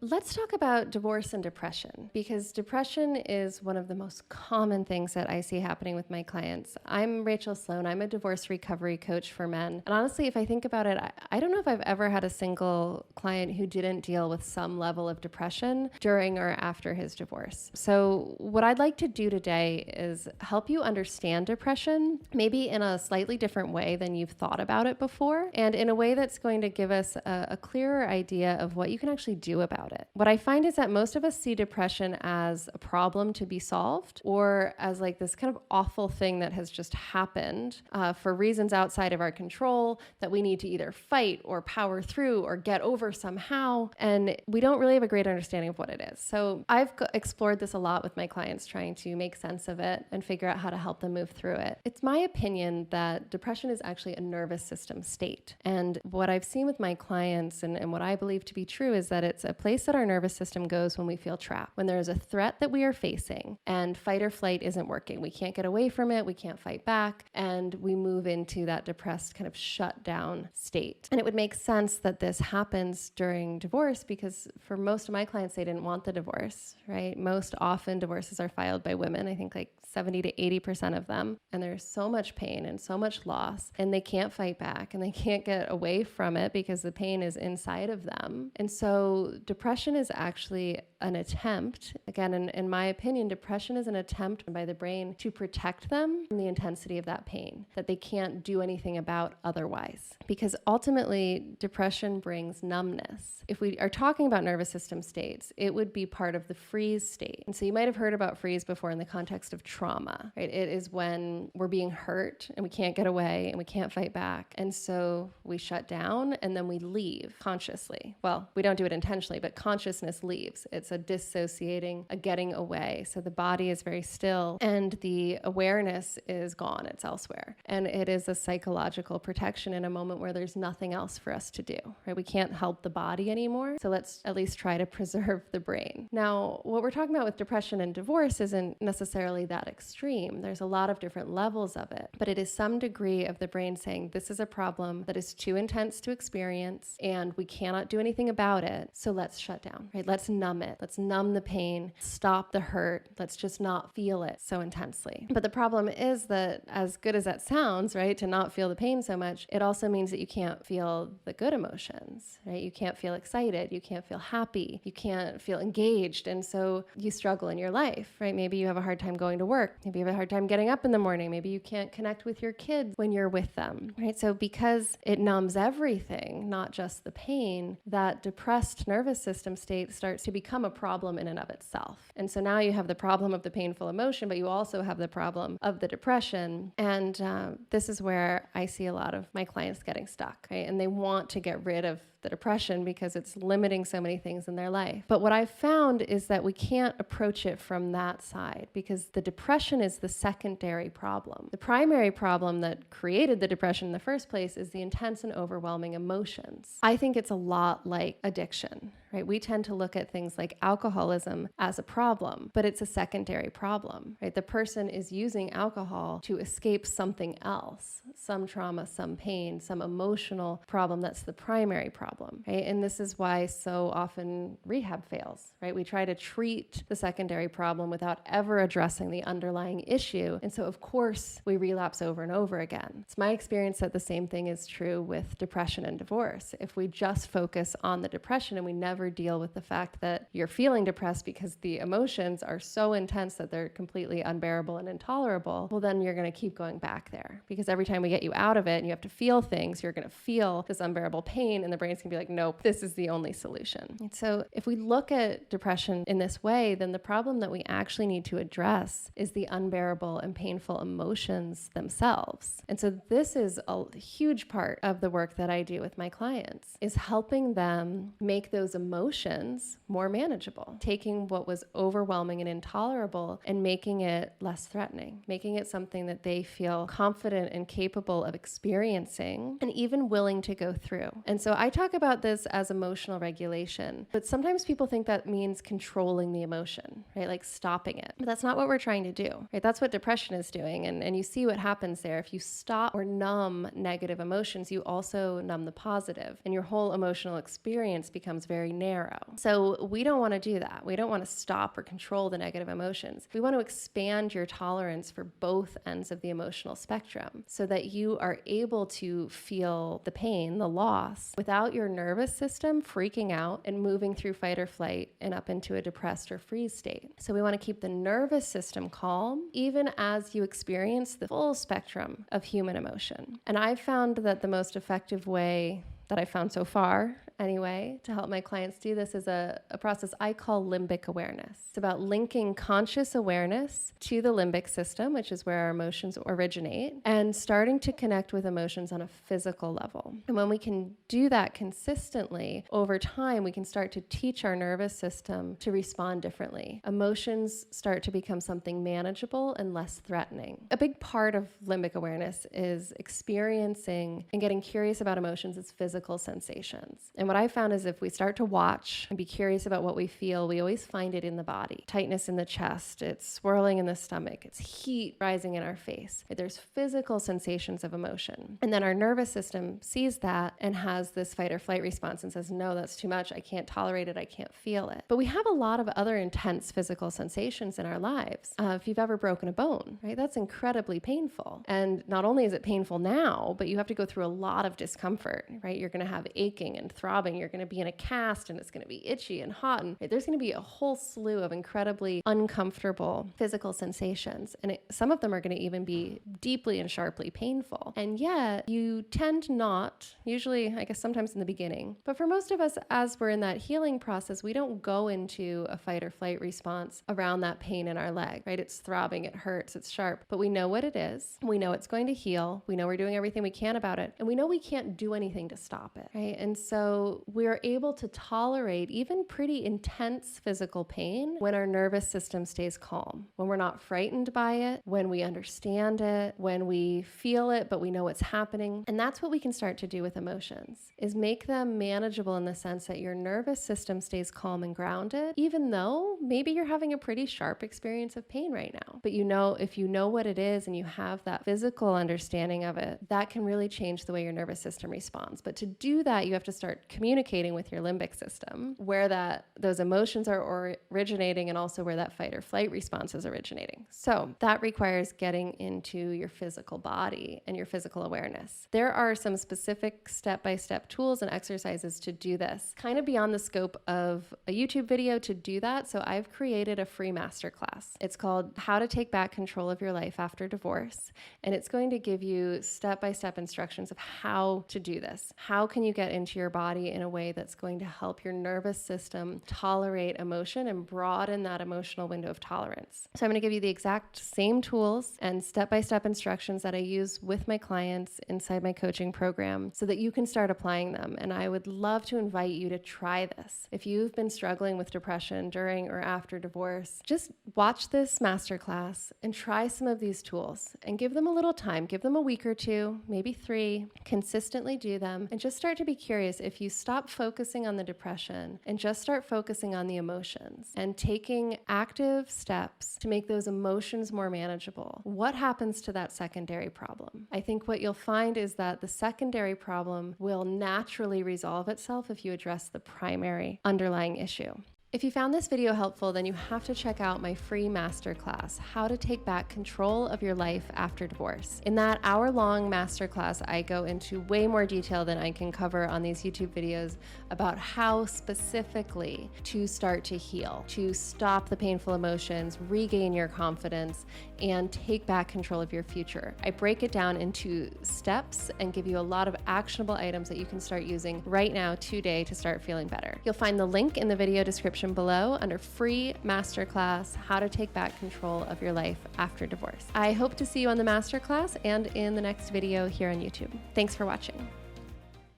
let's talk about divorce and depression, because depression is one of the most common things that I see happening with my clients. I'm Rachael Sloan. I'm a divorce recovery coach for men. And honestly, if I think about it, I don't know if I've ever had a single client who didn't deal with some level of depression during or after his divorce. So what I'd like to do today is help you understand depression, maybe in a slightly different way than you've thought about it before, and in a way that's going to give us a clearer idea of what you can actually do about it. What I find is that most of us see depression as a problem to be solved, or as like this kind of awful thing that has just happened for reasons outside of our control that we need to either fight or power through or get over somehow. And we don't really have a great understanding of what it is. So I've explored this a lot with my clients, trying to make sense of it and figure out how to help them move through it. It's my opinion that depression is actually a nervous system state. And what I've seen with my clients and what I believe to be true is that it's a place that our nervous system goes when we feel trapped, when there is a threat that we are facing and fight or flight isn't working. We can't get away from it. We can't fight back. And we move into that depressed kind of shut down state. And it would make sense that this happens during divorce, because for most of my clients, they didn't want the divorce, right? Most often divorces are filed by women. I think like 70 to 80% of them. And there's so much pain and so much loss, and they can't fight back and they can't get away from it because the pain is inside of them. And so depression is actually an attempt, again, in my opinion, depression is an attempt by the brain to protect them from the intensity of that pain that they can't do anything about otherwise. Because ultimately, depression brings numbness. If we are talking about nervous system states, it would be part of the freeze state. And so you might have heard about freeze before in the context of trauma, right? It is when we're being hurt and we can't get away and we can't fight back. And so we shut down and then we leave consciously. Well, we don't do it intentionally, but consciousness leaves. It's a dissociating, a getting away. So the body is very still and the awareness is gone. It's elsewhere. And it is a psychological protection in a moment where there's nothing else for us to do, right? We can't help the body anymore. So let's at least try to preserve the brain. Now, what we're talking about with depression and divorce isn't necessarily that extreme. There's a lot of different levels of it, but it is some degree of the brain saying this is a problem that is too intense to experience and we cannot do anything about it. So let's shut down, right? Let's numb it. Let's numb the pain, stop the hurt. Let's just not feel it so intensely. But the problem is that, as good as that sounds, right, to not feel the pain so much, it also means that you can't feel the good emotions, right? You can't feel excited. You can't feel happy. You can't feel engaged. And so you struggle in your life, right? Maybe you have a hard time going to work. Maybe you have a hard time getting up in the morning. Maybe you can't connect with your kids when you're with them, right? So because it numbs everything, not just the pain, that depressed nervous system state starts to become a problem in and of itself. And so now you have the problem of the painful emotion, but you also have the problem of the depression. And this is where I see a lot of my clients getting stuck, right? And they want to get rid of the depression because it's limiting so many things in their life. But what I've found is that we can't approach it from that side, because the depression is the secondary problem. The primary problem that created the depression in the first place is the intense and overwhelming emotions. I think it's a lot like addiction, right? We tend to look at things like alcoholism as a problem, but it's a secondary problem, right? The person is using alcohol to escape something else, some trauma, some pain, some emotional problem that's the primary problem, right? And this is why so often rehab fails, right? We try to treat the secondary problem without ever addressing the underlying issue. And so of course we relapse over and over again. It's my experience that the same thing is true with depression and divorce. If we just focus on the depression and we never deal with the fact that you're feeling depressed because the emotions are so intense that they're completely unbearable and intolerable, well, then you're going to keep going back there, because every time we get you out of it and you have to feel things, you're going to feel this unbearable pain and the brain's going to be like, nope, this is the only solution. And so if we look at depression in this way, then the problem that we actually need to address is the unbearable and painful emotions themselves. And so this is a huge part of the work that I do with my clients, is helping them make those emotions more manageable, taking what was overwhelming and intolerable and making it less threatening, making it something that they feel confident and capable of experiencing and even willing to go through. And so I talk talk about this as emotional regulation, but sometimes people think that means controlling the emotion, right? Like stopping it. But that's not what we're trying to do, right? That's what depression is doing. And you see what happens there. If you stop or numb negative emotions, you also numb the positive, and your whole emotional experience becomes very narrow. So we don't want to do that. We don't want to stop or control the negative emotions. We want to expand your tolerance for both ends of the emotional spectrum so that you are able to feel the pain, the loss, without your nervous system freaking out and moving through fight or flight and up into a depressed or freeze state. So we want to keep the nervous system calm even as you experience the full spectrum of human emotion. And I've found that the most effective way that I've found so far, anyway, to help my clients do this is a process I call limbic awareness. It's about linking conscious awareness to the limbic system, which is where our emotions originate, and starting to connect with emotions on a physical level. And when we can do that consistently, over time, we can start to teach our nervous system to respond differently. Emotions start to become something manageable and less threatening. A big part of limbic awareness is experiencing and getting curious about emotions as physical sensations. And what I found is if we start to watch and be curious about what we feel, we always find it in the body. Tightness in the chest, it's swirling in the stomach, it's heat rising in our face. There's physical sensations of emotion. And then our nervous system sees that and has this fight or flight response and says, no, that's too much. I can't tolerate it. I can't feel it. But we have a lot of other intense physical sensations in our lives. If you've ever broken a bone, right, that's incredibly painful. And not only is it painful now, but you have to go through a lot of discomfort, right? You're going to have aching and throbbing. You're going to be in a cast and it's going to be itchy and hot. And there's going to be a whole slew of incredibly uncomfortable physical sensations. And some of them are going to even be deeply and sharply painful. And yet you tend not, usually, I guess sometimes in the beginning, but for most of us, as we're in that healing process, we don't go into a fight or flight response around that pain in our leg, right? It's throbbing, it hurts, it's sharp, but we know what it is. We know it's going to heal. We know we're doing everything we can about it. And we know we can't do anything to stop it, right? And so we're able to tolerate even pretty intense physical pain when our nervous system stays calm, when we're not frightened by it, when we understand it, when we feel it, but we know what's happening. And that's what we can start to do with emotions, is make them manageable in the sense that your nervous system stays calm and grounded, even though maybe you're having a pretty sharp experience of pain right now. But you know, if you know what it is and you have that physical understanding of it, that can really change the way your nervous system responds. But to do that, you have to start communicating with your limbic system, where those emotions are originating and also where that fight or flight response is originating. So that requires getting into your physical body and your physical awareness. There are some specific step-by-step tools and exercises to do this, kind of beyond the scope of a YouTube video to do that. So I've created a free masterclass. It's called How to Take Back Control of Your Life After Divorce. And it's going to give you step-by-step instructions of how to do this. How can you get into your body in a way that's going to help your nervous system tolerate emotion and broaden that emotional window of tolerance. So I'm going to give you the exact same tools and step-by-step instructions that I use with my clients inside my coaching program so that you can start applying them. And I would love to invite you to try this. If you've been struggling with depression during or after divorce, just watch this masterclass and try some of these tools and give them a little time. Give them a week or two, maybe 3, consistently do them, and just start to be curious. If you stop focusing on the depression and just start focusing on the emotions and taking active steps to make those emotions more manageable, what happens to that secondary problem? I think what you'll find is that the secondary problem will naturally resolve itself if you address the primary underlying issue. If you found this video helpful, then you have to check out my free masterclass, How to Take Back Control of Your Life After Divorce. In that hour-long masterclass, I go into way more detail than I can cover on these YouTube videos about how specifically to start to heal, to stop the painful emotions, regain your confidence, and take back control of your future. I break it down into steps and give you a lot of actionable items that you can start using right now today to start feeling better. You'll find the link in the video description below under free masterclass, How to Take Back Control of Your Life After Divorce. I hope to see you on the masterclass and in the next video here on YouTube. Thanks for watching.